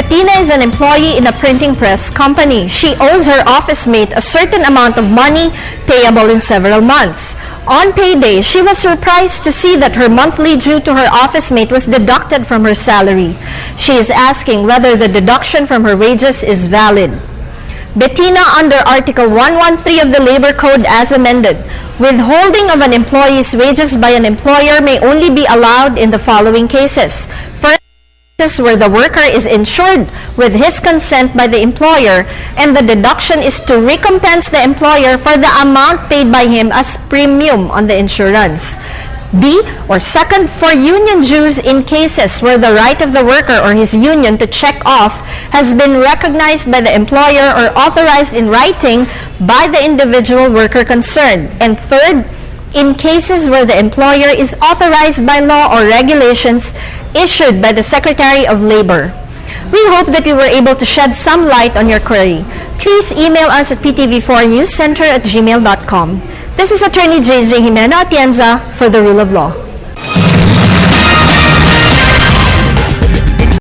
Bettina is an employee in a printing press company. She owes her office mate a certain amount of money payable in several months. On payday, she was surprised to see that her monthly due to her office mate was deducted from her salary. She is asking whether the deduction from her wages is valid. Bettina, under Article 113 of the Labor Code as amended, withholding of an employee's wages by an employer may only be allowed in the following cases. First, where the worker is insured with his consent by the employer and the deduction is to recompense the employer for the amount paid by him as premium on the insurance. B, or second, for union dues in cases where the right of the worker or his union to check off has been recognized by the employer or authorized in writing by the individual worker concerned. And third, in cases where the employer is authorized by law or regulations issued by the Secretary of Labor. We hope that we were able to shed some light on your query. Please email us at ptv4newscenter@gmail.com. This is Attorney JJ Jimeno Atienza for the Rule of Law.